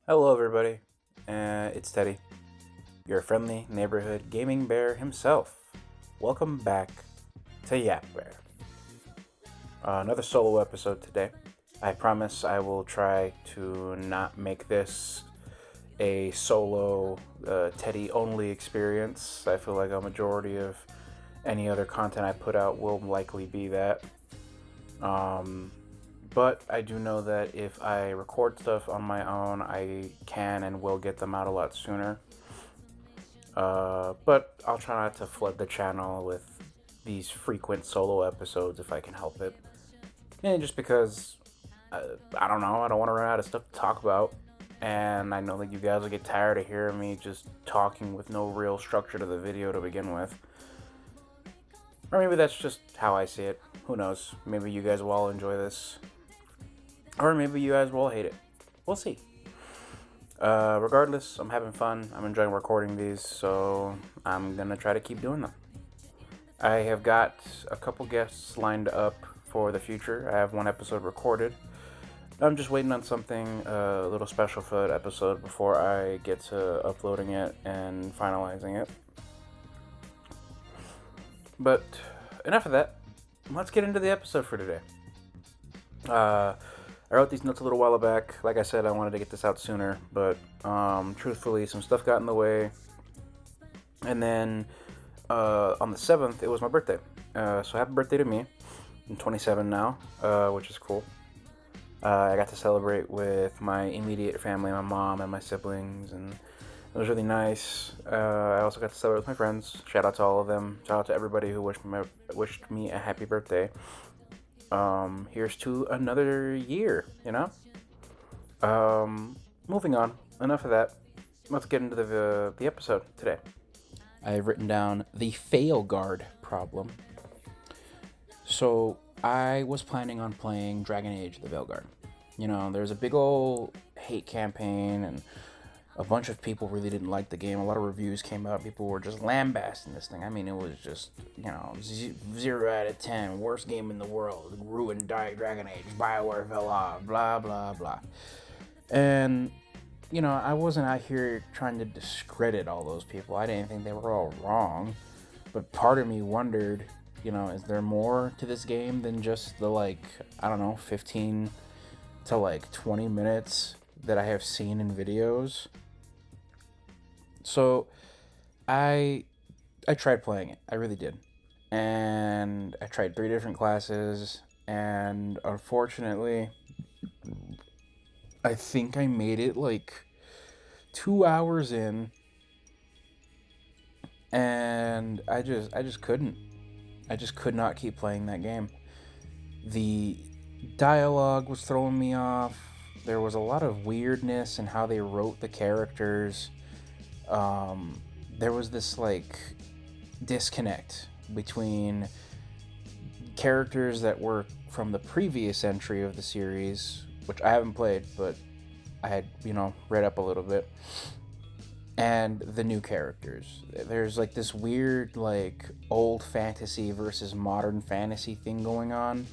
Hello, everybody. It's Teddy, your friendly neighborhood gaming bear himself. Welcome back to Yap Bear. Another solo episode today. I promise I will try to not make this a solo Teddy only experience. I feel like a majority of any other content I put out will likely be that. But I do know that if I record stuff on my own, I can and will get them out a lot sooner. But I'll try not to flood the channel with these frequent solo episodes if I can help it. And just because, I don't know, I don't want to run out of stuff to talk about. And I know that you guys will get tired of hearing me just talking with no real structure to the video to begin with. Or maybe that's just how I see it. Who knows? Maybe you guys will all enjoy this. Or maybe you guys will hate it. We'll see. Regardless, I'm having fun. I'm enjoying recording these, so I'm going to try to keep doing them. I have got a couple guests lined up for the future. I have one episode recorded. I'm just waiting on something a little special for that episode before I get to uploading it and finalizing it. But enough of that. Let's get into the episode for today. I wrote these notes a little while back. Like I said, I wanted to get this out sooner, but truthfully, some stuff got in the way. And then on the 7th, it was my birthday. So happy birthday to me. I'm 27 now, which is cool. I got to celebrate with my immediate family, my mom and my siblings, and it was really nice. I also got to celebrate with my friends. Shout out to all of them. Shout out to everybody who wished me a happy birthday. Here's to another year, you know? Moving on. Enough of that. Let's get into the episode today. I've written down the fail guard problem. So, I was planning on playing Dragon Age the Veilguard. You know, there's a big old hate campaign, and a bunch of people really didn't like the game. A lot of reviews came out. People were just lambasting this thing. I mean, it was just, 0 out of 10. Worst game in the world. Ruined Dragon Age. BioWare fell off. Blah, blah, blah. And, I wasn't out here trying to discredit all those people. I didn't think they were all wrong. But part of me wondered, is there more to this game than just the, 15 to 20 minutes that I have seen in videos? So I tried playing it. I really did. And I tried 3 different classes, and unfortunately I think I made it 2 hours in, and I just couldn't. I just could not keep playing that game. The dialogue was throwing me off. There was a lot of weirdness in how they wrote the characters. There was this disconnect between characters that were from the previous entry of the series, which I haven't played, but I had, read up a little bit, and the new characters. There's this weird old fantasy versus modern fantasy thing going on,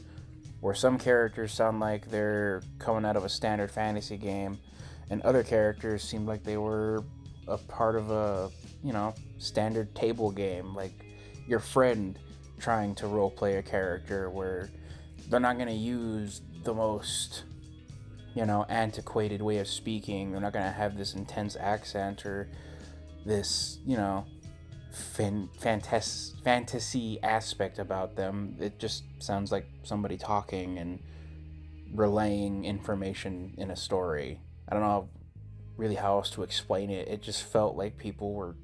where some characters sound like they're coming out of a standard fantasy game, and other characters seem like they were a part of a, standard table game, like your friend trying to roleplay a character where they're not going to use the most, antiquated way of speaking. They're not going to have this intense accent or this, fantasy aspect about them. It just sounds like somebody talking and relaying information in a story. I don't know really how else to explain it. It just felt like people were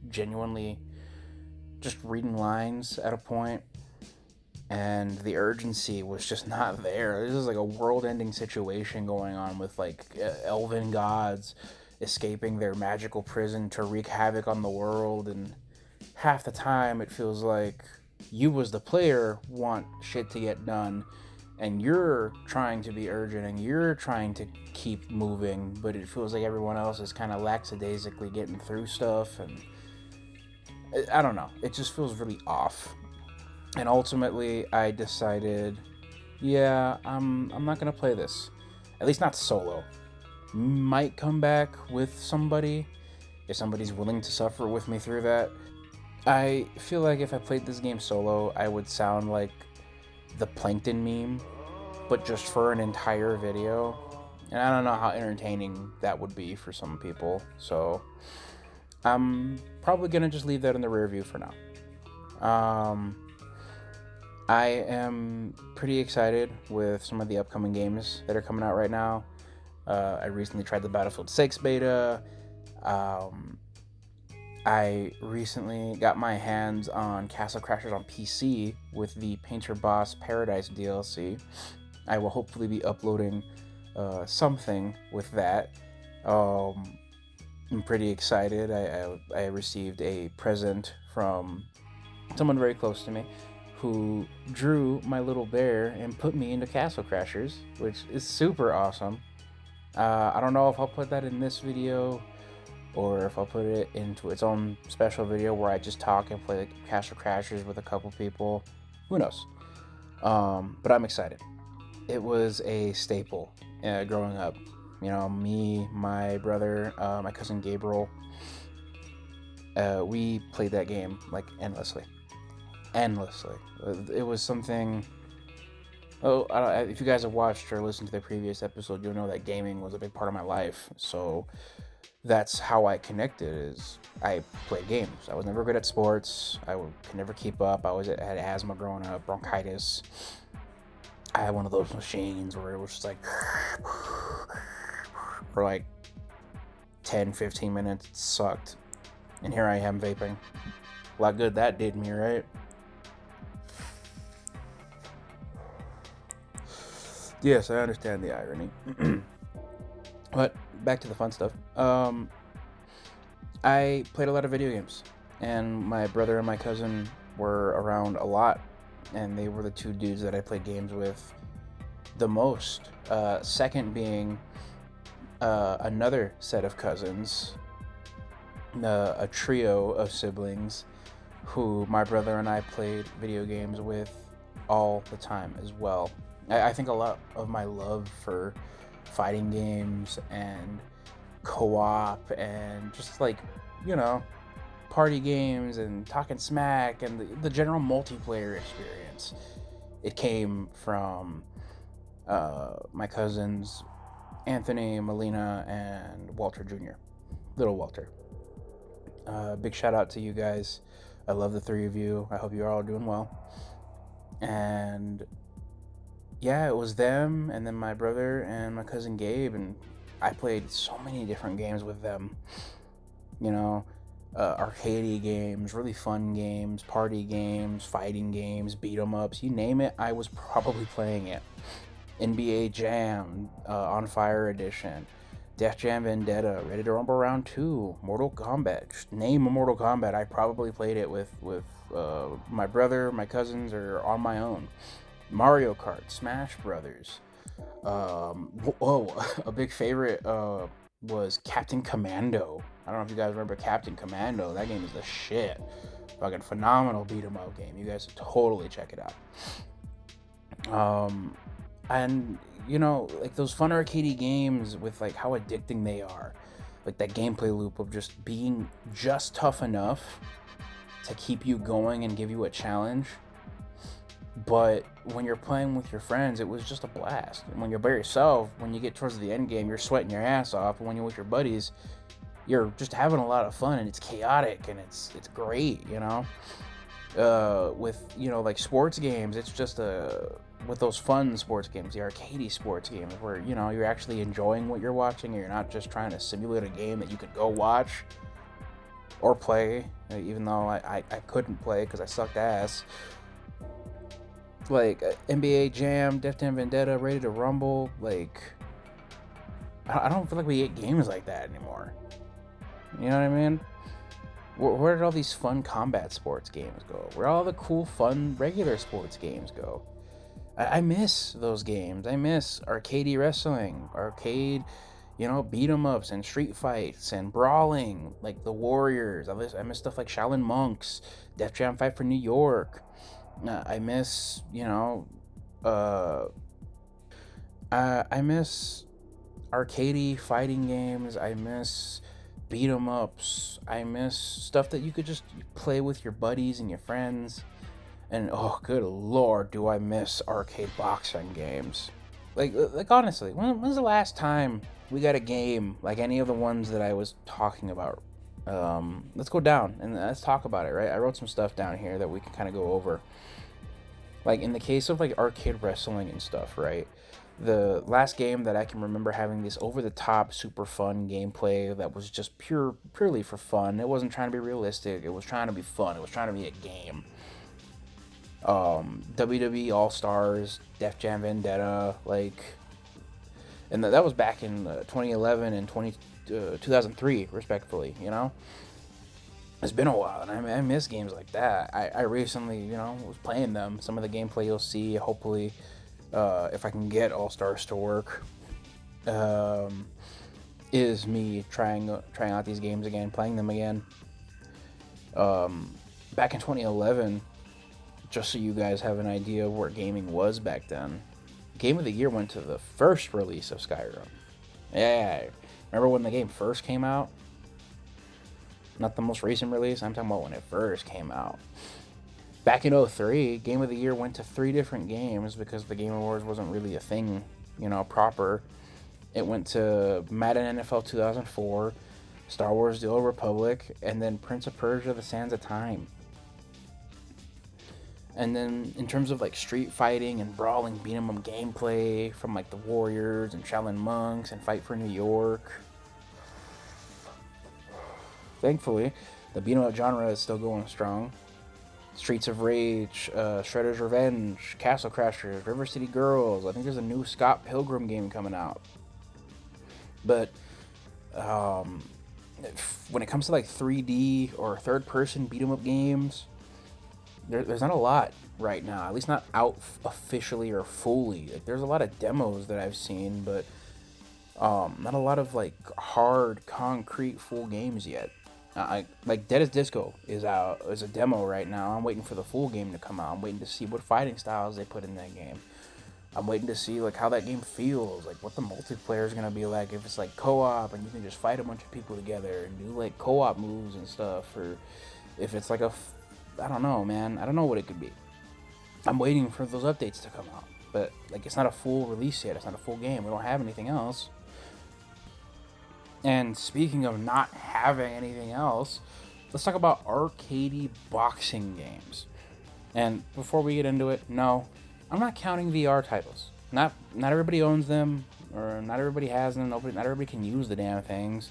genuinely just reading lines at a point, and the urgency was just not there. This is a world-ending situation going on with elven gods escaping their magical prison to wreak havoc on the world, and half the time it feels like you as the player want shit to get done, and you're trying to be urgent, and you're trying to keep moving, but it feels like everyone else is kind of lackadaisically getting through stuff, and I don't know. It just feels really off. And ultimately, I decided, I'm not gonna play this. At least not solo. might come back with somebody if somebody's willing to suffer with me through that. I feel like if I played this game solo, I would sound like the plankton meme, but just for an entire video. And I don't know how entertaining that would be for some people. So I'm probably gonna just leave that in the rear view for now. I am pretty excited with some of the upcoming games that are coming out right now. I recently tried the Battlefield 6 beta. I recently got my hands on Castle Crashers on PC with the Painter Boss Paradise DLC. I will hopefully be uploading something with that. I'm pretty excited. I received a present from someone very close to me who drew my little bear and put me into Castle Crashers, which is super awesome. I don't know if I'll put that in this video or if I'll put it into its own special video where I just talk and play like Castle Crashers with a couple people. Who knows? But I'm excited. It was a staple growing up. You know, me, my brother, my cousin Gabriel, we played that game like endlessly. It was something. Oh, if you guys have watched or listened to the previous episode, you'll know that gaming was a big part of my life. So that's how I connected. Is I played games. I was never good at sports. Could never keep up. I had asthma growing up, bronchitis. I had one of those machines where it was just like for like 10, 15 minutes. It sucked. And here I am vaping. A lot good that did me, right? Yes, I understand the irony. But back to the fun stuff. I played a lot of video games, and my brother and my cousin were around a lot, and they were the two dudes that I played games with the most. Second being another set of cousins, a trio of siblings who my brother and I played video games with all the time as well. I think a lot of my love for fighting games and co-op and just like, you know, party games and talking smack and the general multiplayer experience, it came from my cousins Anthony, Melina, and Walter Jr. Little Walter. Big shout out to you guys. I love the three of you. I hope you're all doing well. And yeah, it was them, and then my brother and my cousin Gabe, and I played so many different games with them. You know, arcade games, really fun games, party games, fighting games, beat 'em ups, you name it, I was probably playing it. NBA Jam, On Fire Edition, Def Jam Vendetta, Ready to Rumble Round 2, Mortal Kombat. Just name a Mortal Kombat, I probably played it with my brother, my cousins, or on my own. Mario Kart, Smash Brothers. A big favorite was Captain Commando. I don't know if you guys remember Captain Commando. That game is the shit. Fucking phenomenal beat 'em up game. You guys should totally check it out. And you know, like those fun arcade games with like how addicting they are, like that gameplay loop of just being just tough enough to keep you going and give you a challenge. But when you're playing with your friends, it was just a blast. And when you're by yourself, when you get towards the end game, you're sweating your ass off. And when you're with your buddies, you're just having a lot of fun, and it's chaotic, and it's great, you know. With, you know, like sports games, it's just with those fun sports games, the arcadey sports games, where, you know, you're actually enjoying what you're watching, and you're not just trying to simulate a game that you could go watch or play, even though I couldn't play because I sucked ass. Like NBA Jam, Def Jam Vendetta, Ready to Rumble, like I don't feel like we get games like that anymore. You know what I mean? Where did all these fun combat sports games go? Where all the cool, fun, regular sports games go? I miss those games. I miss arcade wrestling, arcade, you know, beat 'em ups and street fights and brawling, like the Warriors. I miss stuff like Shaolin Monks, Def Jam Fight for New York. I miss, you know, I miss arcadey fighting games. I miss beat 'em ups. I miss stuff that you could just play with your buddies and your friends. And oh, good lord, do I miss arcade boxing games. Like honestly, when's the last time we got a game like any of the ones that I was talking about? Let's go down and let's talk about it, right? I wrote some stuff down here that we can kind of go over. Like in the case of like arcade wrestling and stuff, right? The last game that I can remember having this over the top, super fun gameplay that was just purely for fun. It wasn't trying to be realistic. It was trying to be fun. It was trying to be a game. WWE All Stars, Def Jam Vendetta, and that was back in 2011 and 2003, respectfully. It's been a while, and I miss games like that. I recently, was playing them. Some of the gameplay you'll see, hopefully, if I can get All Stars to work, is me trying out these games again, playing them again. Back in 2011, just so you guys have an idea of where gaming was back then, Game of the Year went to the first release of Skyrim. Yeah, remember when the game first came out? Not the most recent release, I'm talking about when it first came out. Back in 2003, Game of the Year went to 3 different games because the Game Awards wasn't really a thing, proper. It went to Madden NFL 2004, Star Wars The Old Republic, and then Prince of Persia The Sands of Time. And then in terms of like street fighting and brawling, beat 'em up gameplay from like the Warriors and Shaolin Monks and Fight for New York. Thankfully, the beat 'em up genre is still going strong. Streets of Rage, Shredder's Revenge, Castle Crashers, River City Girls. I think there's a new Scott Pilgrim game coming out. But when it comes to like 3D or third-person beat 'em up games, there's not a lot right now, at least not out officially or fully. Like, there's a lot of demos that I've seen, but not a lot of like hard, concrete, full games yet. Like Dead as Disco is a demo right now. I'm waiting for the full game to come out. I'm waiting to see what fighting styles they put in that game. I'm waiting to see like how that game feels, like what the multiplayer is gonna be like, if it's like co-op and you can just fight a bunch of people together and do like co-op moves and stuff, or if it's like I don't know, man. I don't know what it could be. I'm waiting for those updates to come out. But, like, it's not a full release yet. It's not a full game. We don't have anything else. And speaking of not having anything else, let's talk about arcadey boxing games. And before we get into it, no, I'm not counting VR titles. Not everybody owns them, or not everybody has them. Not everybody can use the damn things.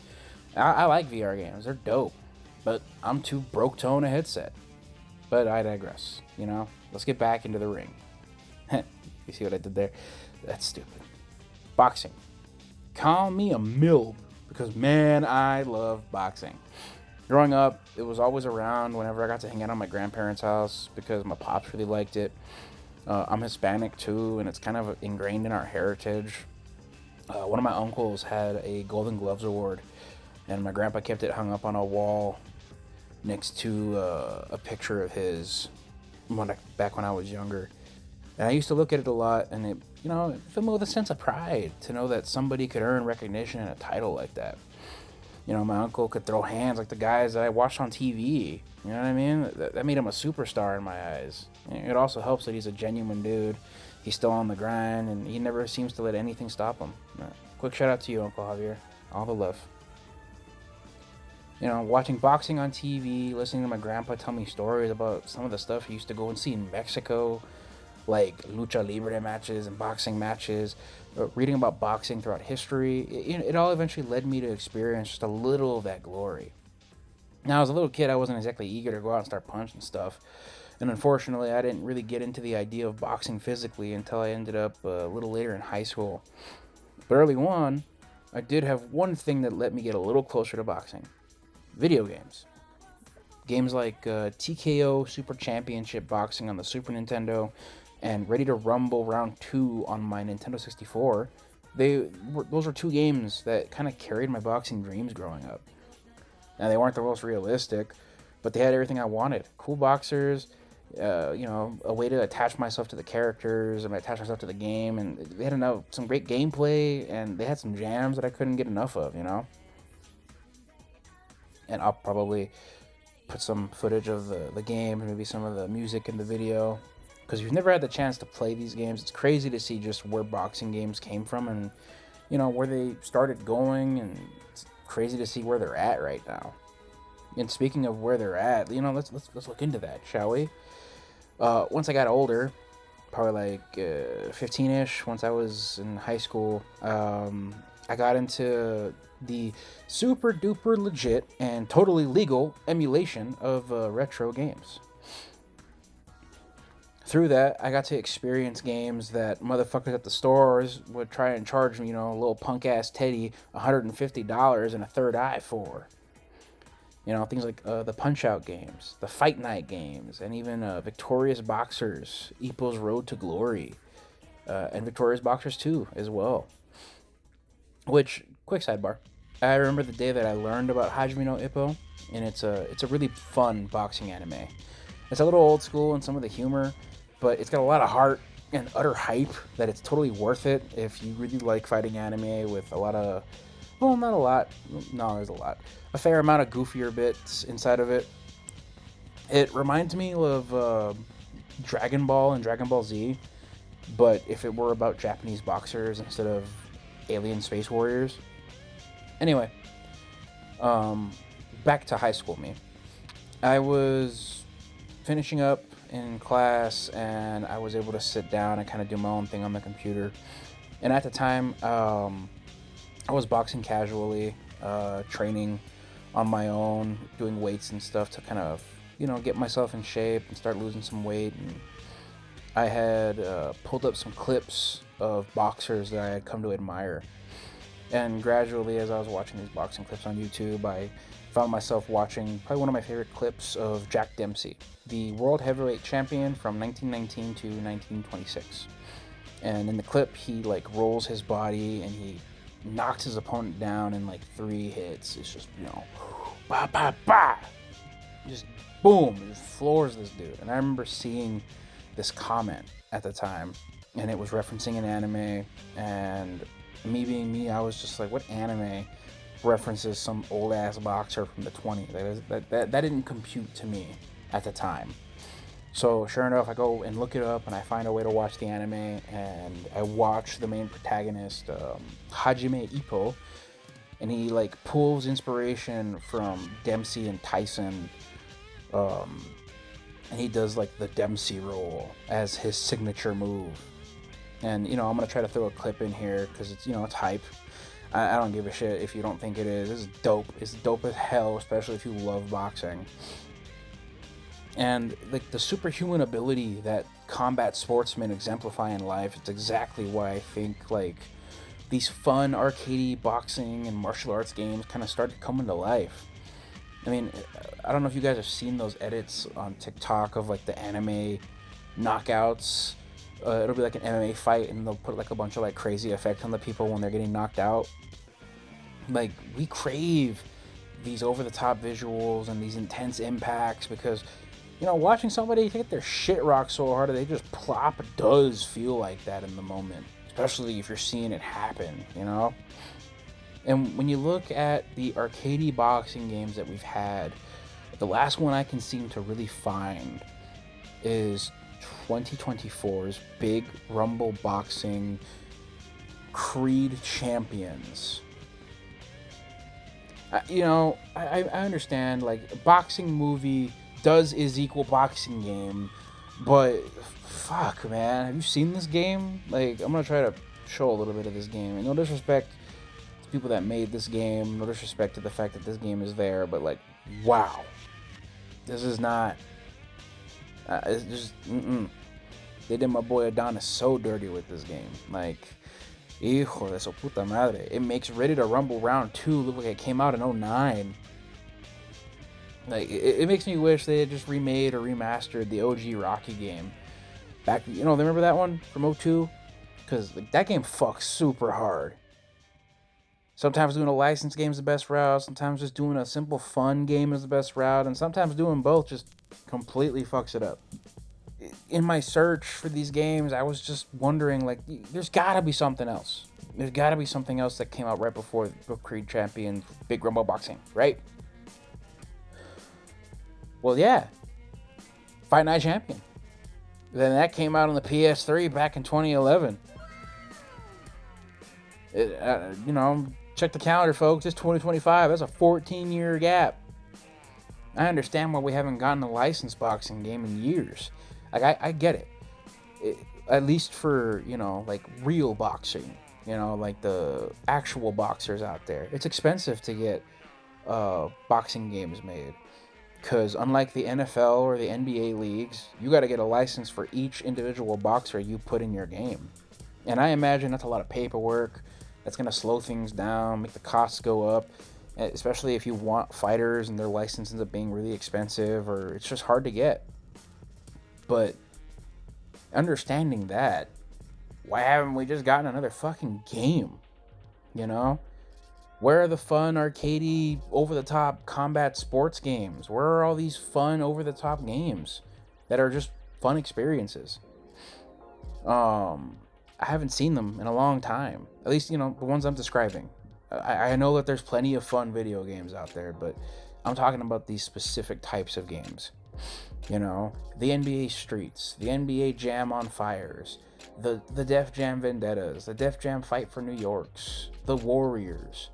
I like VR games. They're dope. But I'm too broke to own a headset. But I digress, Let's get back into the ring. You see what I did there? That's stupid. Boxing. Call me a milb, because, man, I love boxing. Growing up, it was always around whenever I got to hang out at my grandparents' house because my pops really liked it. I'm Hispanic, too, and it's kind of ingrained in our heritage. One of my uncles had a Golden Gloves Award, and my grandpa kept it hung up on a wall next to a picture of his back when I was younger. And I used to look at it a lot, and it filled me with a sense of pride to know that somebody could earn recognition and a title like that. My uncle could throw hands like the guys that I watched on TV. You know what I mean? That made him a superstar in my eyes. It also helps that he's a genuine dude. He's still on the grind, and he never seems to let anything stop him. Quick shout out to you, Uncle Javier. All the love. Watching boxing on TV, listening to my grandpa tell me stories about some of the stuff he used to go and see in Mexico, like lucha libre matches and boxing matches, reading about boxing throughout history, it all eventually led me to experience just a little of that glory. Now, as a little kid, I wasn't exactly eager to go out and start punching stuff, and unfortunately, I didn't really get into the idea of boxing physically until I ended up a little later in high school. But early on, I did have one thing that let me get a little closer to boxing. Video games. Games like TKO Super Championship Boxing on the Super Nintendo and Ready to Rumble Round 2 on my Nintendo 64. Those were 2 games that kind of carried my boxing dreams growing up. Now, they weren't the most realistic, but they had everything I wanted. Cool boxers, a way to attach myself to the characters and attach myself to the game. And they had some great gameplay, and they had some jams that I couldn't get enough of, And I'll probably put some footage of the game, maybe some of the music in the video. Because if you've never had the chance to play these games, it's crazy to see just where boxing games came from and, where they started going. And it's crazy to see where they're at right now. And speaking of where they're at, let's look into that, shall we? Once I got older, probably like 15-ish, once I was in high school, I got into the super duper legit and totally legal emulation of retro games. Through that, I got to experience games that motherfuckers at the stores would try and charge me, a little punk ass Teddy $150 and a third eye for. Things like the Punch-Out games, the Fight Night games, and even Victorious Boxers, Ippo's Road to Glory, and Victorious Boxers 2 as well. Which, quick sidebar, I remember the day that I learned about Hajime no Ippo, and it's a really fun boxing anime. It's a little old school in some of the humor, but it's got a lot of heart and utter hype that it's totally worth it if you really like fighting anime with a lot of... Well, not a lot. No, there's a lot. A fair amount of goofier bits inside of it. It reminds me of Dragon Ball and Dragon Ball Z, but if it were about Japanese boxers instead of alien space warriors. Anyway, back to high school me. I was finishing up in class, and I was able to sit down and kind of do my own thing on the computer. And at the time, I was boxing casually, training on my own, doing weights and stuff to kind of, get myself in shape and start losing some weight. And I had pulled up some clips of boxers that I had come to admire. And gradually, as I was watching these boxing clips on YouTube, I found myself watching probably one of my favorite clips of Jack Dempsey, the world heavyweight champion from 1919 to 1926. And in the clip, he rolls his body and he knocks his opponent down in 3 hits. It's just, ba ba ba, just boom, it just floors this dude. And I remember seeing this comment at the time, and it was referencing an anime, and me being me, I was just like, what anime references some old ass boxer from the 20s? That didn't compute to me at the time. So sure enough, I go and look it up, and I find a way to watch the anime, and I watch the main protagonist, Hajime Ippo, and he pulls inspiration from Dempsey and Tyson, and he does the Dempsey roll as his signature move. And I'm gonna try to throw a clip in here because it's it's hype. I don't give a shit if you don't think it is. This is dope. It's dope as hell, especially if you love boxing. And the superhuman ability that combat sportsmen exemplify in life, it's exactly why I think these fun arcadey boxing and martial arts games kind of started coming to life. I mean, I don't know if you guys have seen those edits on TikTok of the anime knockouts. It'll be an MMA fight, and they'll put a bunch of crazy effects on the people when they're getting knocked out. We crave these over-the-top visuals and these intense impacts because watching somebody get their shit rocked so hard that they just plop does feel like that in the moment, especially if you're seeing it happen, And when you look at the arcadey boxing games that we've had, the last one I can seem to really find is 2024's Big Rumble Boxing Creed Champions. I understand boxing movie is equal boxing game, but fuck, man, have you seen this game? I'm gonna try to show a little bit of this game, and no disrespect to people that made this game, no disrespect to the fact that this game is there, but wow, this is not it's just they did my boy Adonis so dirty with this game. Hijo de su puta madre. It makes Ready to Rumble Round 2 look like it came out in 2009. It makes me wish they had just remade or remastered the OG Rocky game. Back, they remember that one from 2002? Because that game fucks super hard. Sometimes doing a licensed game is the best route. Sometimes just doing a simple fun game is the best route. And sometimes doing both just completely fucks it up. in my search for these games, I was just wondering, like, there's got to be something else. There's got to be something else that came out right before Book Creed Champion, Big Rumble Boxing, right? Well, yeah, Fight Night Champion. Then that came out on the PS3 back in 2011. Check the calendar, folks. It's 2025. That's a 14-year gap. I understand why we haven't gotten a licensed boxing game in years. Like, I get it. At least for, like real boxing. Like the actual boxers out there. It's expensive to get boxing games made. Because unlike the NFL or the NBA leagues, you got to get a license for each individual boxer you put in your game. And I imagine that's a lot of paperwork. That's going to slow things down, make the costs go up. Especially if you want fighters and their license ends up being really expensive or it's just hard to get. But understanding that, why haven't we just gotten another fucking game? Where are the fun, arcadey, over-the-top combat sports games? Where are all these fun, over-the-top games that are just fun experiences? I haven't seen them in a long time. At least, the ones I'm describing. I know that there's plenty of fun video games out there, but I'm talking about these specific types of games. The NBA Streets, the NBA Jam on Fires, the Def Jam Vendettas, the Def Jam Fight for New Yorks, the Warriors,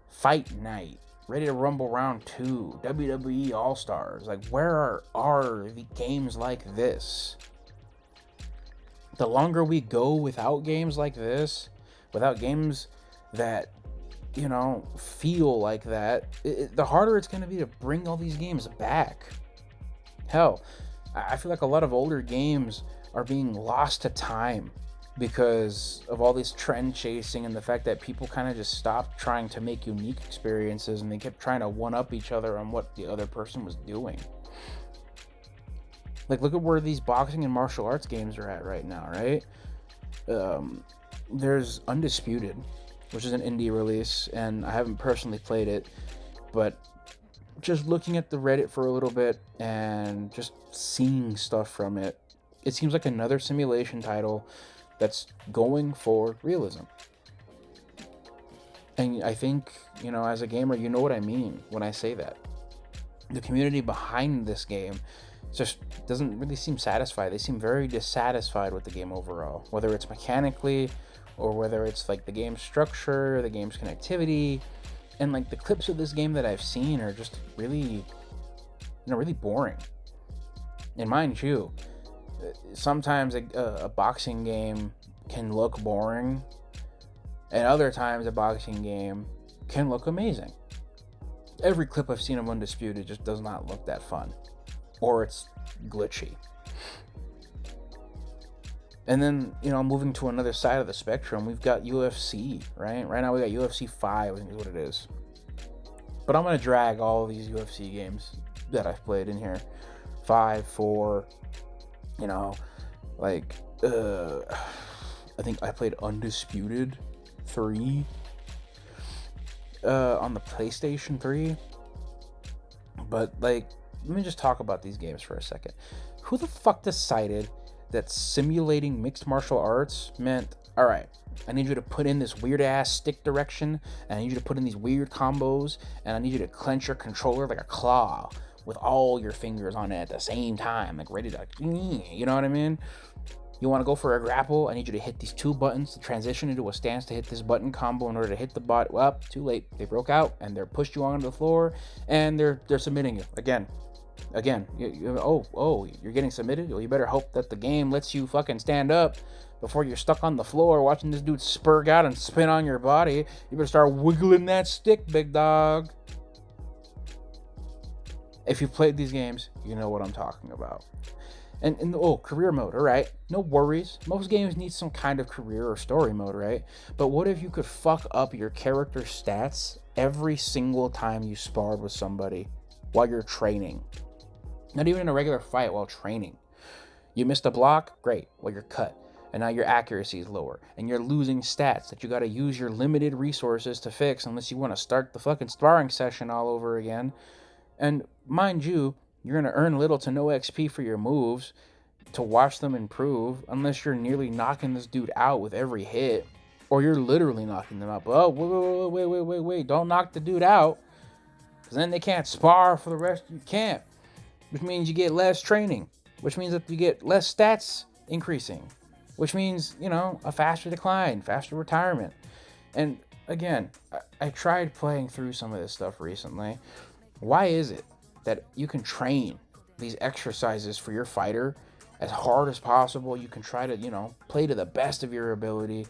Fight Night, Ready to Rumble Round 2, WWE All-Stars. Like, where are the games like this? The longer we go without games like this, without games that feel like that, the harder it's going to be to bring all these games back. Hell, I feel like a lot of older games are being lost to time because of all this trend chasing and the fact that people kind of just stopped trying to make unique experiences and they kept trying to one-up each other on what the other person was doing. Like, look at where these boxing and martial arts games are at right now, right? There's Undisputed, which is an indie release, and I haven't personally played it, but just looking at the Reddit for a little bit and just seeing stuff from it, it seems like another simulation title that's going for realism. And I think, as a gamer, you know what I mean when I say that. The community behind this game just doesn't really seem satisfied. They seem very dissatisfied with the game overall, whether it's mechanically or whether it's like the game's structure, the game's connectivity, and like the clips of this game that I've seen are just really, really boring. And mind you, sometimes a boxing game can look boring, and other times a boxing game can look amazing. Every clip I've seen of Undisputed just does not look that fun, or it's glitchy. And then, moving to another side of the spectrum, we've got UFC, right? Right now we got UFC 5, I think is what it is. But I'm going to drag all of these UFC games that I've played in here. 5, 4, I think I played Undisputed 3 on the PlayStation 3. But, let me just talk about these games for a second. Who the fuck decided that simulating mixed martial arts meant, all right, I need you to put in this weird ass stick direction, and I need you to put in these weird combos, and I need you to clench your controller like a claw with all your fingers on it at the same time, like ready to, you know what I mean? You want to go for a grapple, I need you to hit these 2 buttons to transition into a stance to hit this button combo in order to hit the bot. Well, too late. They broke out, and they're pushed you onto the floor, and they're submitting you again. You're getting submitted? Well, you better hope that the game lets you fucking stand up before you're stuck on the floor watching this dude spurg out and spin on your body. You better start wiggling that stick, big dog. If you've played these games, you know what I'm talking about. And career mode, all right. No worries. Most games need some kind of career or story mode, right? But what if you could fuck up your character stats every single time you sparred with somebody while you're training? Not even in a regular fight, while training. You missed a block? Great. Well, you're cut. And now your accuracy is lower. And you're losing stats that you got to use your limited resources to fix unless you want to start the fucking sparring session all over again. And mind you, you're going to earn little to no XP for your moves. to watch them improve unless you're nearly knocking this dude out with every hit, or you're literally knocking them out. But oh, wait, don't knock the dude out, because then they can't spar for the rest of your camp, which means you get less training, which means that you get less stats increasing, which means, a faster decline, faster retirement. And again, I tried playing through some of this stuff recently. Why is it that you can train these exercises for your fighter as hard as possible? You can try to, play to the best of your ability,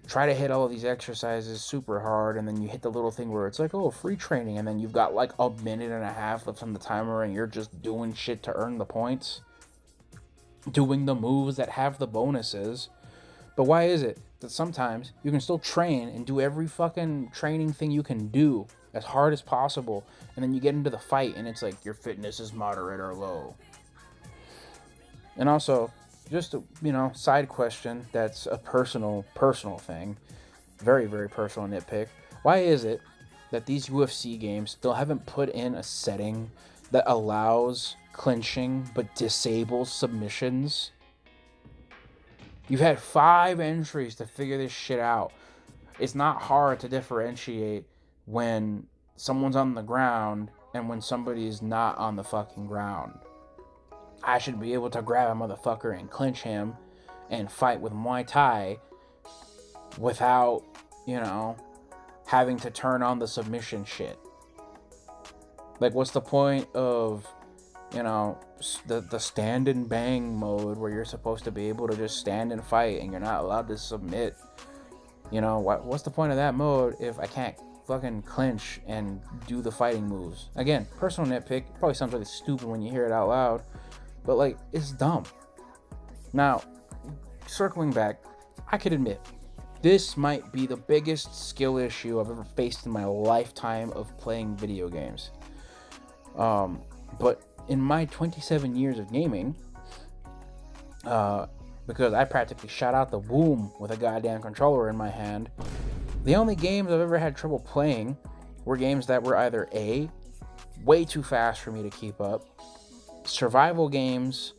try to hit all of these exercises super hard, and then you hit the little thing where it's like, oh, free training, and then you've got like a minute and a half left on the timer, and you're just doing shit to earn the points, doing the moves that have the bonuses. But why is it that sometimes you can still train and do every fucking training thing you can do as hard as possible, and then you get into the fight and it's like your fitness is moderate or low? And also, just a side question that's a personal thing, very, very personal nitpick. Why is it that these UFC games still haven't put in a setting that allows clinching but disables submissions? You've had 5 entries to figure this shit out. It's not hard to differentiate when someone's on the ground and when somebody's not on the fucking ground. I should be able to grab a motherfucker and clinch him and fight with Muay Thai without, having to turn on the submission shit. Like, what's the point of, the stand and bang mode where you're supposed to be able to just stand and fight and you're not allowed to submit? What's the point of that mode if I can't fucking clinch and do the fighting moves? Again, personal nitpick. Probably sounds really stupid when you hear it out loud, but like, it's dumb. Now, circling back, I could admit this might be the biggest skill issue I've ever faced in my lifetime of playing video games. But in my 27 years of gaming, because I practically shot out the womb with a goddamn controller in my hand, the only games I've ever had trouble playing were games that were either A, way too fast for me to keep up, survival games,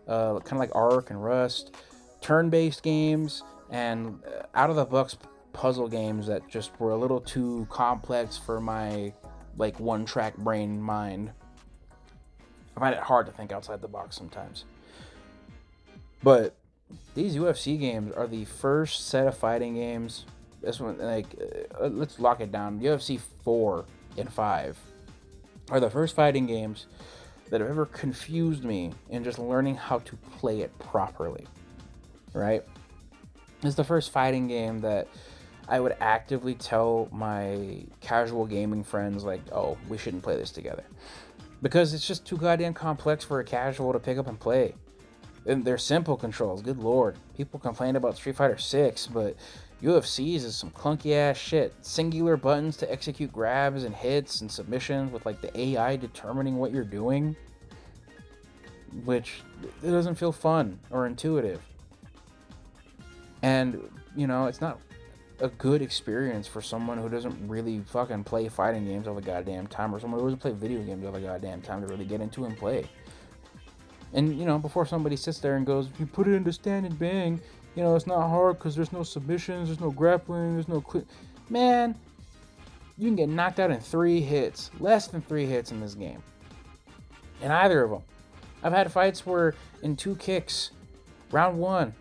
kind of like Ark and Rust, turn-based games, and out-of-the-box puzzle games that just were a little too complex for my, like, one-track brain mind. I find it hard to think outside the box sometimes. But these UFC games are the first set of fighting games. This one, let's lock it down. UFC 4 and 5 are the first fighting games that have ever confused me in just learning how to play it properly, right? It's the first fighting game that I would actively tell my casual gaming friends, like, oh, we shouldn't play this together. Because it's just too goddamn complex for a casual to pick up and play. And they're simple controls, good lord. People complain about Street Fighter 6, but UFC's is some clunky ass shit. Singular buttons to execute grabs and hits and submissions with like the AI determining what you're doing, which it doesn't feel fun or intuitive. And, it's not a good experience for someone who doesn't really fucking play fighting games all the goddamn time, or someone who doesn't play video games all the goddamn time to really get into and play. And, before somebody sits there and goes, you put it into stand and bang, it's not hard because there's no submissions, there's no grappling, there's no Man, you can get knocked out in 3 hits, less than 3 hits in this game. In either of them. I've had fights where in 2 kicks, round 1,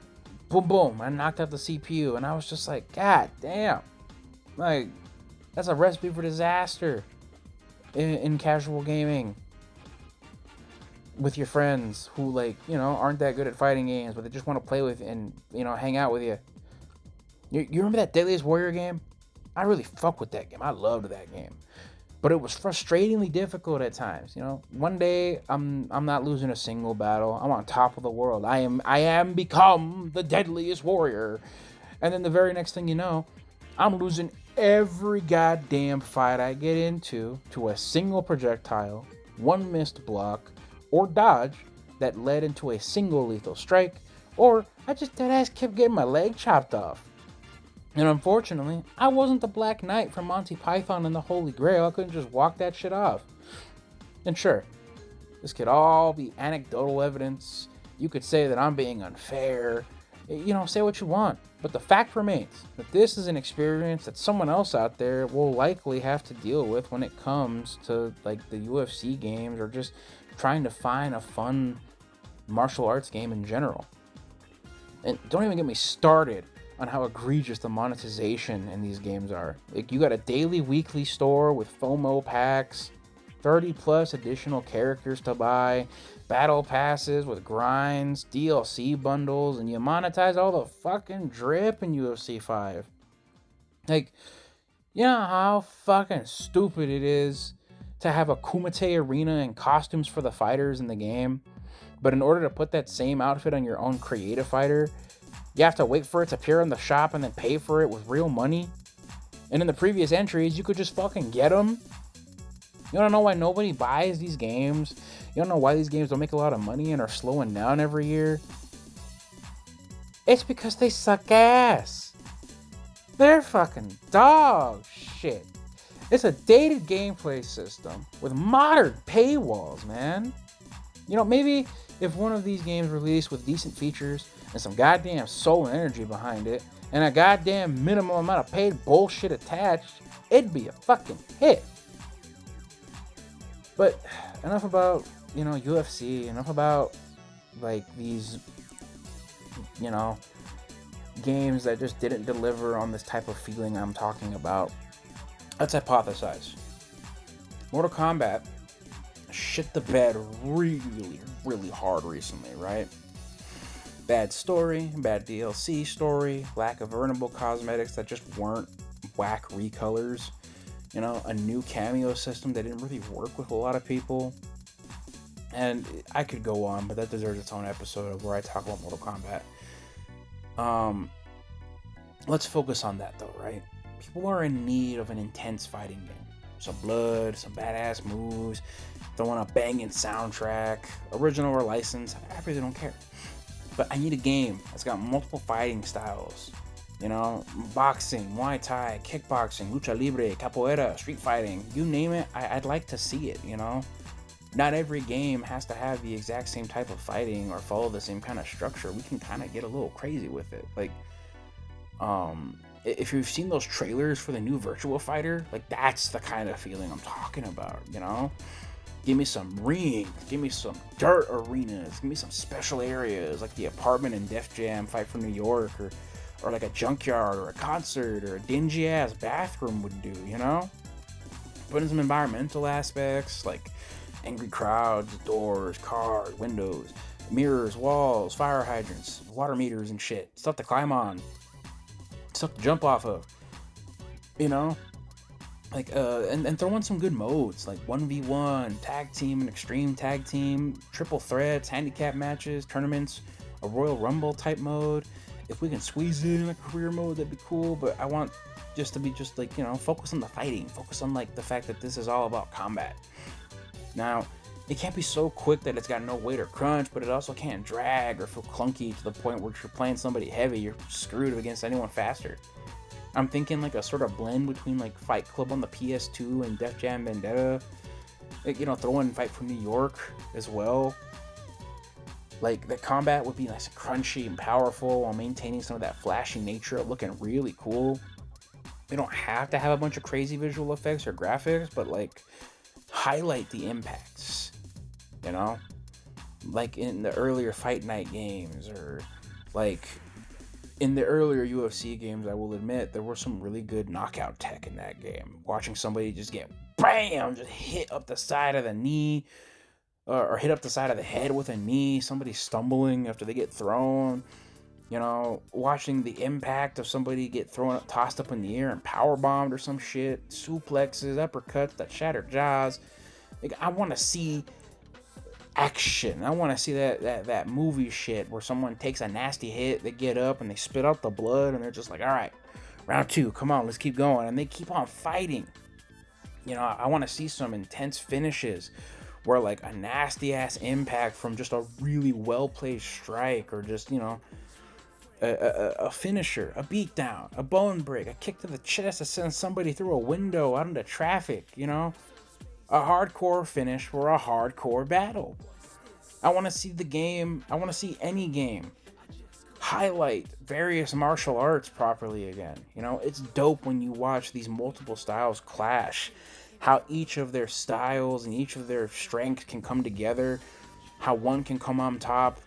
boom, boom, I knocked out the CPU, and I was just like, God damn. Like, that's a recipe for disaster in casual gaming. With your friends who, aren't that good at fighting games, but they just want to play with and, hang out with you. You remember that Deadliest Warrior game? I really fuck with that game. I loved that game. But it was frustratingly difficult at times. One day I'm not losing a single battle. I'm on top of the world. I am become the deadliest warrior. And then the very next thing you know, I'm losing every goddamn fight I get into to a single projectile, one missed block, or dodge that led into a single lethal strike, or I just deadass kept getting my leg chopped off. And unfortunately, I wasn't the Black Knight from Monty Python and the Holy Grail. I couldn't just walk that shit off. And sure, this could all be anecdotal evidence You could say that I'm being unfair. Say what you want. But the fact remains that this is an experience that someone else out there will likely have to deal with when it comes to like the UFC games or just trying to find a fun martial arts game in general. And don't even get me started on how egregious the monetization in these games are. Like, you got a daily, weekly store with FOMO packs, 30 plus additional characters to buy, battle passes with grinds, DLC bundles, and you monetize all the fucking drip in UFC 5. Like, you know how fucking stupid it is to have a Kumite arena and costumes for the fighters in the game, but in order to put that same outfit on your own creative fighter, you have to wait for it to appear in the shop and then pay for it with real money? And in the previous entries, you could just fucking get them. You don't know why nobody buys these games? You don't know why these games don't make a lot of money and are slowing down every year? It's because they suck ass. They're fucking dog shit. It's a dated gameplay system with modern paywalls, man. Maybe if one of these games released with decent features and some goddamn soul and energy behind it, and a goddamn minimum amount of paid bullshit attached, it'd be a fucking hit. But enough about, UFC, enough about, like, these, games that just didn't deliver on this type of feeling I'm talking about. Let's hypothesize. Mortal Kombat shit the bed really, really hard recently, right? Bad story, bad DLC story, lack of earnable cosmetics that just weren't whack recolors, a new cameo system that didn't really work with a lot of people. And I could go on, but that deserves its own episode of where I talk about Mortal Kombat. Let's focus on that though, right? People are in need of an intense fighting game. Some blood, some badass moves, throwing a banging soundtrack, original or licensed, I really don't care. But I need a game that's got multiple fighting styles. Boxing, Muay Thai, kickboxing, lucha libre, capoeira, street fighting, you name it, I'd like to see it, Not every game has to have the exact same type of fighting or follow the same kind of structure. We can kind of get a little crazy with it. Like, if you've seen those trailers for the new Virtua Fighter, like, that's the kind of feeling I'm talking about, Give me some rings, give me some dirt arenas, give me some special areas like the apartment in Def Jam Fight for New York, or like a junkyard or a concert or a dingy ass bathroom would do, Put in some environmental aspects like angry crowds, doors, cars, windows, mirrors, walls, fire hydrants, water meters and shit, stuff to climb on, stuff to jump off of, Like, and throw in some good modes, like 1v1, tag team and extreme tag team, triple threats, handicap matches, tournaments, a Royal Rumble type mode. If we can squeeze in a career mode, that'd be cool, but I want just to be just like, focus on the fighting, focus on like the fact that this is all about combat. Now, it can't be so quick that it's got no weight or crunch, but it also can't drag or feel clunky to the point where if you're playing somebody heavy, you're screwed against anyone faster. I'm thinking like a sort of blend between like Fight Club on the PS2 and Def Jam Vendetta. Like, throw in Fight for New York as well. Like, the combat would be nice and crunchy and powerful while maintaining some of that flashy nature of looking really cool. We don't have to have a bunch of crazy visual effects or graphics, but like, highlight the impacts, Like in the earlier Fight Night games, or like in the earlier UFC games, I will admit, there was some really good knockout tech in that game. Watching somebody just get BAM! Just hit up the side of the knee, or hit up the side of the head with a knee, somebody stumbling after they get thrown, watching the impact of somebody get tossed up in the air and power bombed or some shit, suplexes, uppercuts that shatter jaws. Like, I want to see action. I want to see that movie shit where someone takes a nasty hit, they get up and they spit out the blood and they're just like, all right, round 2, come on, let's keep going, and they keep on fighting. I want to see some intense finishes where like a nasty ass impact from just a really well played strike, or just a finisher, a beatdown, a bone break, a kick to the chest that sends somebody through a window out into traffic, a hardcore finish for a hardcore battle. I want to see the game. I want to see any game highlight various martial arts properly again. You know, it's dope when you watch these multiple styles clash, how each of their styles and each of their strengths can come together, how one can come on top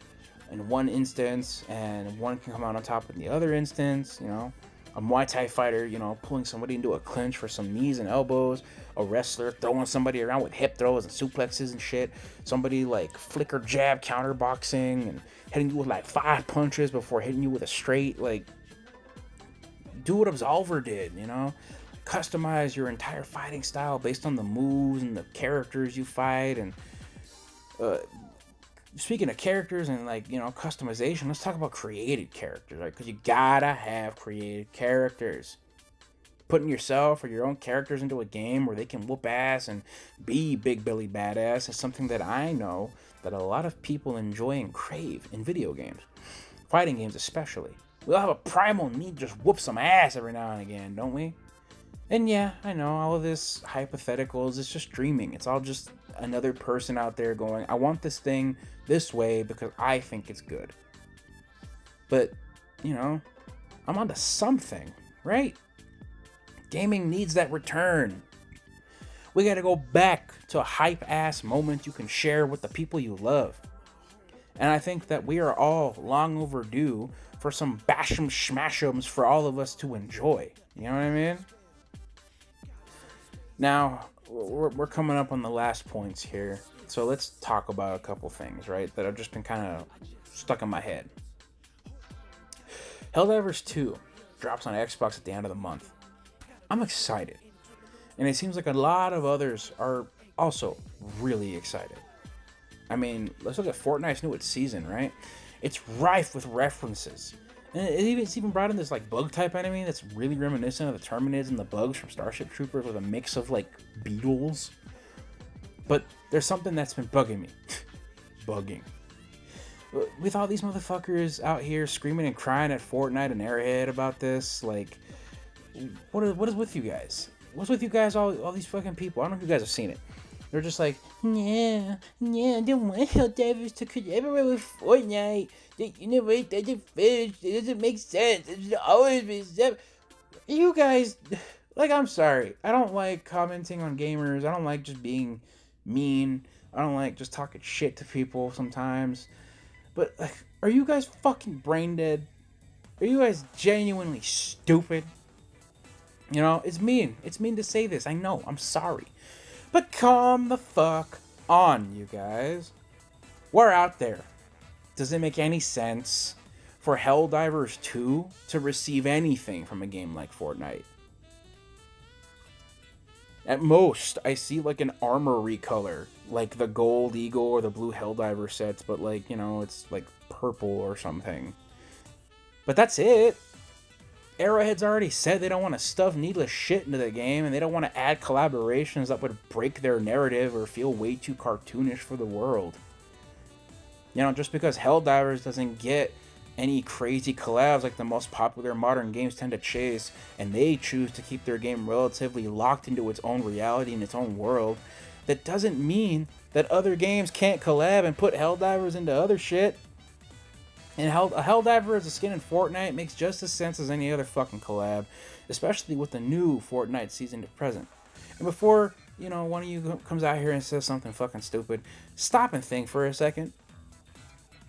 in one instance and one can come out on top in the other instance. You know, a Muay Thai fighter, you know, pulling somebody into a clinch for some knees and elbows, a wrestler throwing somebody around with hip throws and suplexes and shit, somebody like flicker jab counter boxing and hitting you with like 5 punches before hitting you with a straight. Like, do what Absolver did, you know, customize your entire fighting style based on the moves and the characters you fight. And speaking of characters and, like, you know, customization, let's talk about created characters, right? Because you gotta have created characters. Putting yourself or your own characters into a game where they can whoop ass and be big Billy badass is something that I know that a lot of people enjoy and crave in video games, fighting games especially. We all have a primal need to just whoop some ass every now and again, don't we? And yeah, I know all of this hypotheticals, it's just dreaming. It's all just another person out there going, I want this thing this way because I think it's good. But, you know, I'm onto something, right? Gaming needs that return. We gotta go back to a hype ass moment you can share with the people you love. And I think that we are all long overdue for some bash'em smash'ems for all of us to enjoy. You know what I mean? Now, we're coming up on the last points here. So let's talk about a couple things, right, that have just been kind of stuck in my head. Helldivers 2 drops on Xbox at the end of the month. I'm excited. And it seems like a lot of others are also really excited. I mean, let's look at Fortnite's newest season, right? It's rife with references. And it's even brought in this like bug type enemy that's really reminiscent of the Terminids and the bugs from Starship Troopers with a mix of like beetles. But there's something that's been bugging me. Bugging. With all these motherfuckers out here screaming and crying at Fortnite and Airhead about this, like, what is with you guys? What's with you guys, all these fucking people? I don't know if you guys have seen it. They're just like, I don't want Helldivers to collaborate with Fortnite. You know, it doesn't fit. It doesn't make sense. It should always be separate. You guys, like, I'm sorry. I don't like commenting on gamers. I don't like just being mean. I don't like just talking shit to people sometimes. But, like, are you guys fucking brain dead? Are you guys genuinely stupid? You know, it's mean. It's mean to say this. I know. I'm sorry. But calm the fuck on, you guys. We're out there. Does it make any sense for Helldivers 2 to receive anything from a game like Fortnite? At most, I see like an armory color, like the gold eagle or the blue Helldiver sets, but like, you know, it's like purple or something. But that's it. Arrowhead's already said they don't want to stuff needless shit into the game, and they don't want to add collaborations that would break their narrative or feel way too cartoonish for the world. You know, just because Helldivers doesn't get any crazy collabs like the most popular modern games tend to chase, and they choose to keep their game relatively locked into its own reality and its own world, that doesn't mean that other games can't collab and put Helldivers into other shit. And a Helldiver as a skin in Fortnite makes just as sense as any other fucking collab, especially with the new Fortnite season to present. And before, you know, one of you comes out here and says something fucking stupid, stop and think for a second.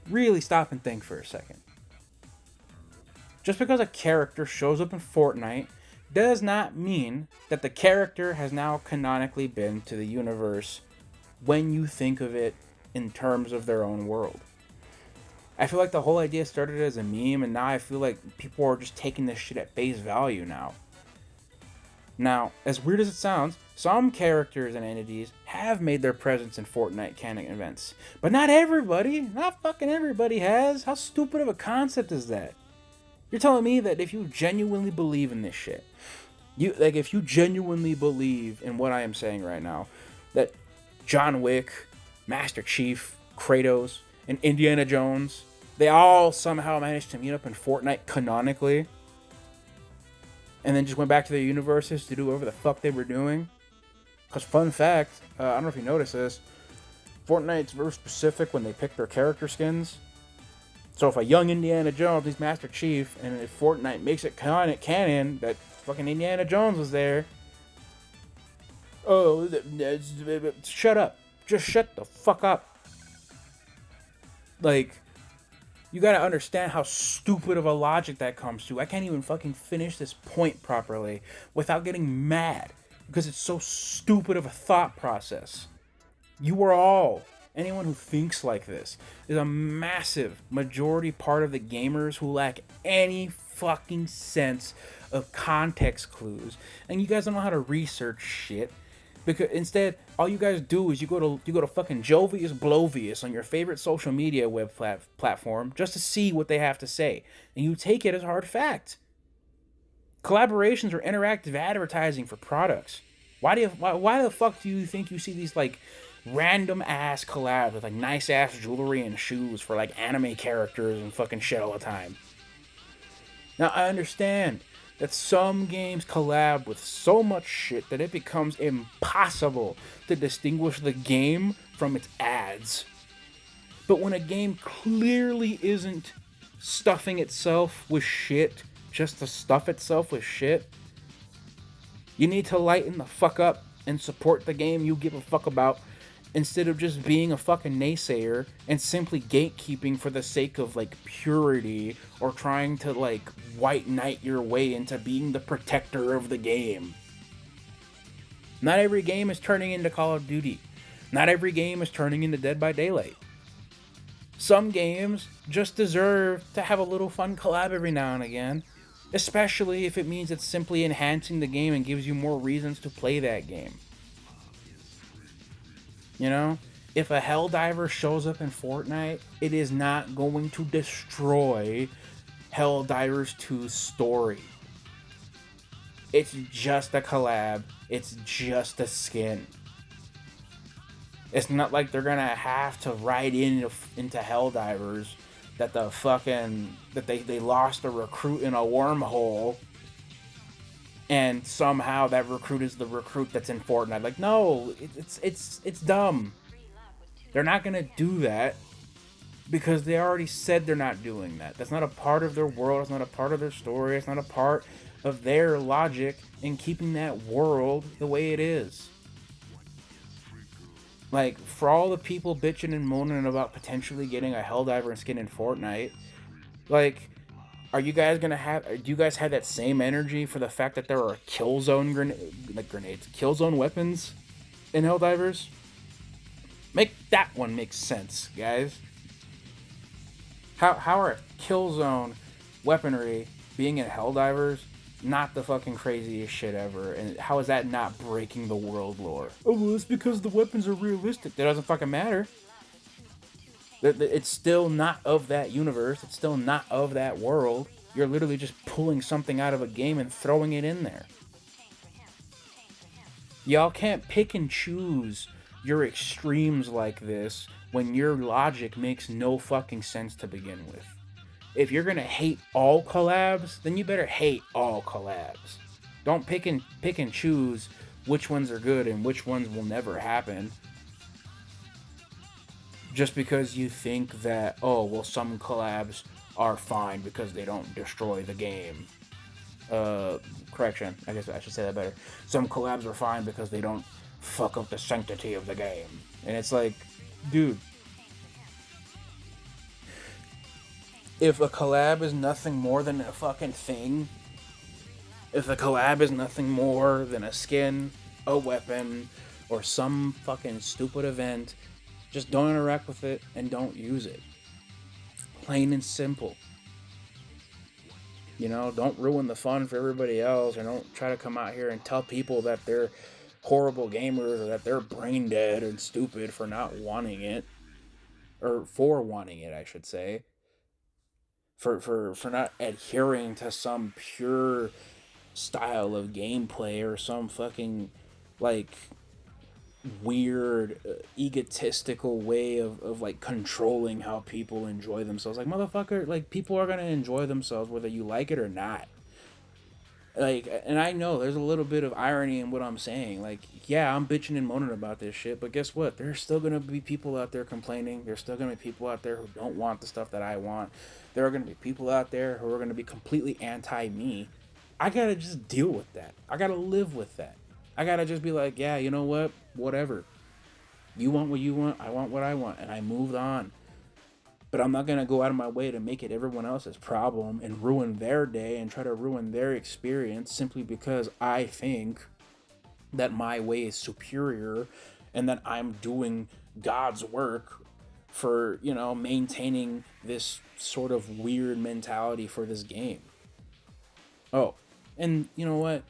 Really stop and think for a second. Just because a character shows up in Fortnite does not mean that the character has now canonically been to the universe when you think of it in terms of their own world. I feel like the whole idea started as a meme, and now I feel like people are just taking this shit at face value now. Now, as weird as it sounds, some characters and entities have made their presence in Fortnite canon events. But not everybody. Not fucking everybody has. How stupid of a concept is that? You're telling me that if you genuinely believe in this shit, if you genuinely believe in what I am saying right now, that John Wick, Master Chief, Kratos, and Indiana Jones, they all somehow managed to meet up in Fortnite canonically, and then just went back to their universes to do whatever the fuck they were doing. Because fun fact, I don't know if you noticed this, Fortnite's very specific when they pick their character skins. So if a young Indiana Jones is Master Chief, and if Fortnite makes it canon that fucking Indiana Jones was there, oh, shut up. Just shut the fuck up. Like, you gotta understand how stupid of a logic that comes to. I can't even fucking finish this point properly without getting mad because it's so stupid of a thought process. You are all, anyone who thinks like this, is a massive majority part of the gamers who lack any fucking sense of context clues, and you guys don't know how to research shit. Because instead, all you guys do is you go to fucking Jovius Blovius on your favorite social media web platform just to see what they have to say, and you take it as hard fact. Collaborations are interactive advertising for products. Why the fuck do you think you see these like random ass collabs with like nice ass jewelry and shoes for like anime characters and fucking shit all the time? Now I understand that some games collab with so much shit that it becomes impossible to distinguish the game from its ads. But when a game clearly isn't stuffing itself with shit just to stuff itself with shit, you need to lighten the fuck up and support the game you give a fuck about, instead of just being a fucking naysayer and simply gatekeeping for the sake of like purity, or trying to like white knight your way into being the protector of the game. Not every game is turning into Call of Duty. Not every game is turning into Dead by Daylight. Some games just deserve to have a little fun collab every now and again, especially if it means it's simply enhancing the game and gives you more reasons to play that game. You know, if a Helldiver shows up in Fortnite, it is not going to destroy Helldivers 2's story. It's just a collab. It's just a skin. It's not like they're gonna have to write into Helldivers that they lost a recruit in a wormhole, and somehow that recruit is the recruit that's in Fortnite. Like, no, it's dumb. They're not gonna do that because they already said they're not doing that. That's not a part of their world. It's not a part of their story. It's not a part of their logic in keeping that world the way it is. Like, for all the people bitching and moaning about potentially getting a Helldiver skin in Fortnite, like, do you guys have that same energy for the fact that there are killzone killzone weapons in Helldivers? Make that one make sense, guys. How are killzone weaponry being in Helldivers not the fucking craziest shit ever? And how is that not breaking the world lore? Oh, well, it's because the weapons are realistic. That doesn't fucking matter. It's still not of that universe. It's still not of that world. You're literally just pulling something out of a game and throwing it in there. Y'all can't pick and choose your extremes like this when your logic makes no fucking sense to begin with. If you're gonna hate all collabs, then you better hate all collabs. Don't pick and choose which ones are good and which ones will never happen. Just because you think that, oh, well, some collabs are fine because they don't destroy the game. Correction, I guess I should say that better. Some collabs are fine because they don't fuck up the sanctity of the game. And it's like, dude, if a collab is nothing more than a fucking thing, if a collab is nothing more than a skin, a weapon, or some fucking stupid event, just don't interact with it and don't use it. Plain and simple. You know, don't ruin the fun for everybody else, and don't try to come out here and tell people that they're horrible gamers or that they're brain dead and stupid for not wanting it. Or for wanting it, I should say. For not adhering to some pure style of gameplay or some fucking, like, weird, egotistical way of like controlling how people enjoy themselves. Like, motherfucker, like, people are gonna enjoy themselves whether you like it or not. Like, and I know there's a little bit of irony in what I'm saying. Like, yeah, I'm bitching and moaning about this shit, but guess what? There's still gonna be people out there complaining. There's still gonna be people out there who don't want the stuff that I want. There are gonna be people out there who are gonna be completely anti me. I gotta just deal with that. I gotta live with that. I gotta just be like, yeah, you know what? Whatever. You want what you want. I want what I want, and I moved on. But I'm not gonna go out of my way to make it everyone else's problem and ruin their day and try to ruin their experience simply because I think that my way is superior and that I'm doing God's work for, maintaining this sort of weird mentality for this game. Oh, and you know what?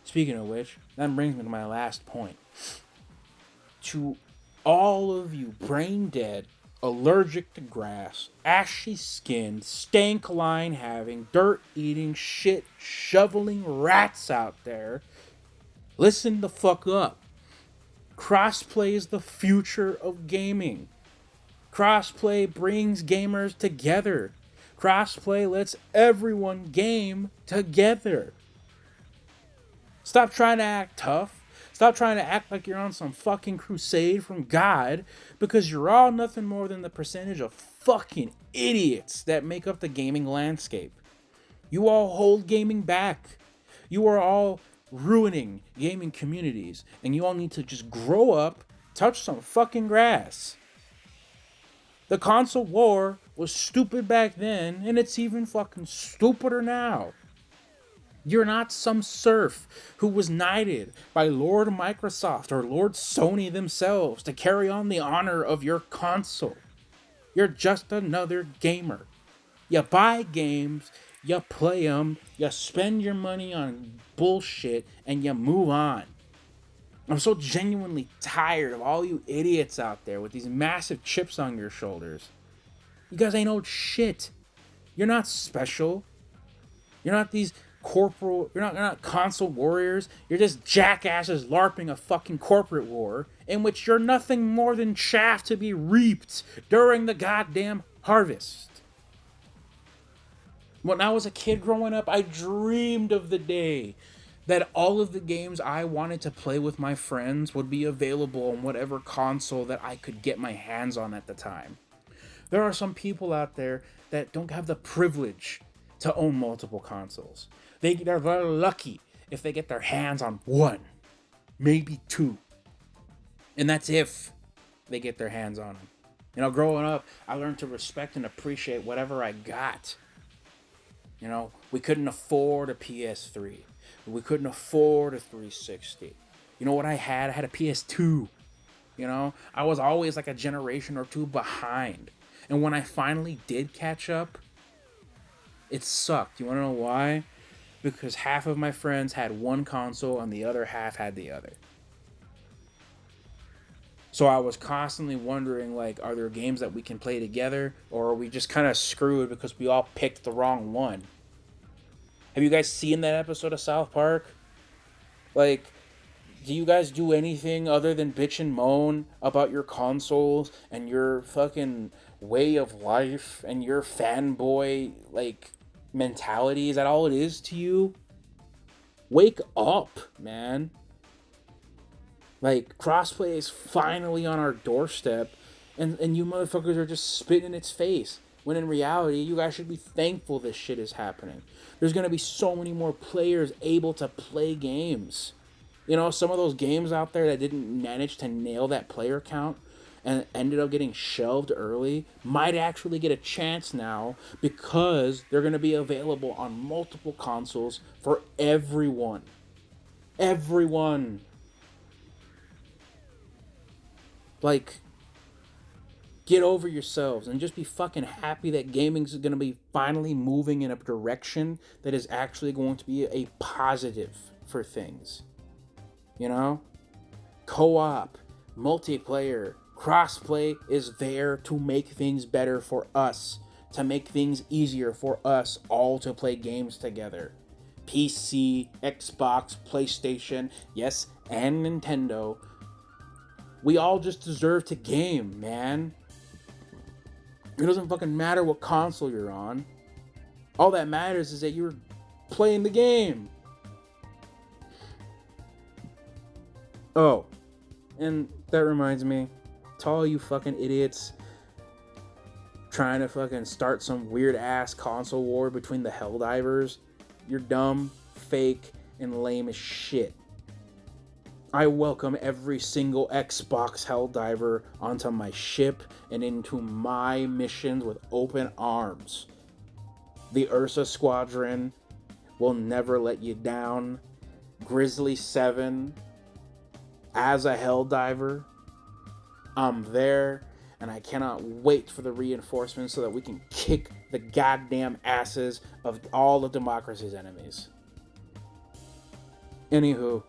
Speaking of which, that brings me to my last point. To all of you brain dead, allergic to grass, ashy skinned, stank line having, dirt eating, shit shoveling rats out there, listen the fuck up. Crossplay is the future of gaming. Crossplay brings gamers together. Crossplay lets everyone game together. Stop trying to act tough. Stop trying to act like you're on some fucking crusade from God, because you're all nothing more than the percentage of fucking idiots that make up the gaming landscape. You all hold gaming back. You are all ruining gaming communities, and you all need to just grow up, touch some fucking grass. The console war was stupid back then, and it's even fucking stupider now. You're not some serf who was knighted by Lord Microsoft or Lord Sony themselves to carry on the honor of your console. You're just another gamer. You buy games, you play them, you spend your money on bullshit, and you move on. I'm so genuinely tired of all you idiots out there with these massive chips on your shoulders. You guys ain't old shit. You're not special. You're not these you're not console warriors. You're just jackasses LARPing a fucking corporate war in which you're nothing more than chaff to be reaped during the goddamn harvest. When I was a kid growing up, I dreamed of the day that all of the games I wanted to play with my friends would be available on whatever console that I could get my hands on at the time. There are some people out there that don't have the privilege to own multiple consoles. They're very lucky if they get their hands on one, maybe two. And that's if they get their hands on them. Growing up, I learned to respect and appreciate whatever I got. We couldn't afford a PS3. We couldn't afford a 360. You know what I had? I had a PS2. I was always like a generation or two behind. And when I finally did catch up, it sucked. You want to know why? Because half of my friends had one console and the other half had the other. So I was constantly wondering, are there games that we can play together, or are we just kind of screwed because we all picked the wrong one? Have you guys seen that episode of South Park? Do you guys do anything other than bitch and moan about your consoles and your fucking way of life and your fanboy, mentality? Is that all it is to you? Wake up, man. Crossplay is finally on our doorstep, and you motherfuckers are just spitting in its face, when in reality, you guys should be thankful this shit is happening. There's gonna be so many more players able to play games. Some of those games out there that didn't manage to nail that player count and ended up getting shelved early might actually get a chance now, because they're going to be available on multiple consoles for everyone. Everyone. Get over yourselves and just be fucking happy that gaming's going to be finally moving in a direction that is actually going to be a positive for things. Co-op, multiplayer, crossplay is there to make things better for us, to make things easier for us all to play games together. PC, Xbox, PlayStation, yes, and Nintendo. We all just deserve to game, man. It doesn't fucking matter what console you're on. All that matters is that you're playing the game. Oh, and that reminds me, to all you fucking idiots trying to fucking start some weird ass console war between the Helldivers, you're dumb, fake, and lame as shit. I welcome every single Xbox Helldiver onto my ship and into my missions with open arms. The Ursa Squadron will never let you down. Grizzly 7, as a Helldiver, I'm there, and I cannot wait for the reinforcements so that we can kick the goddamn asses of all of democracy's enemies. Anywho,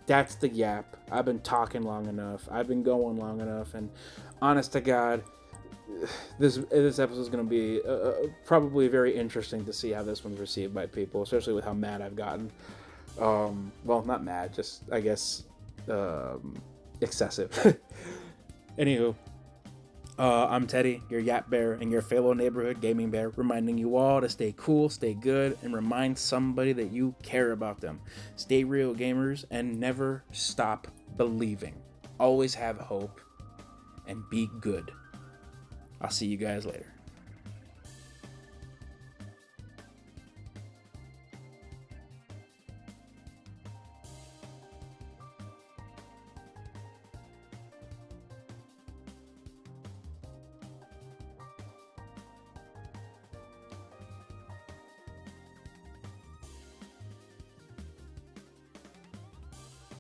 that's the yap. I've been talking long enough. I've been going long enough, and honest to God, this episode is going to be probably very interesting to see how this one's received by people, especially with how mad I've gotten. Well, not mad, just I guess excessive. Anywho, I'm Teddy, your Yap Bear, and your fellow neighborhood gaming bear, reminding you all to stay cool, stay good, and remind somebody that you care about them. Stay real, gamers, and never stop believing. Always have hope, and be good. I'll see you guys later.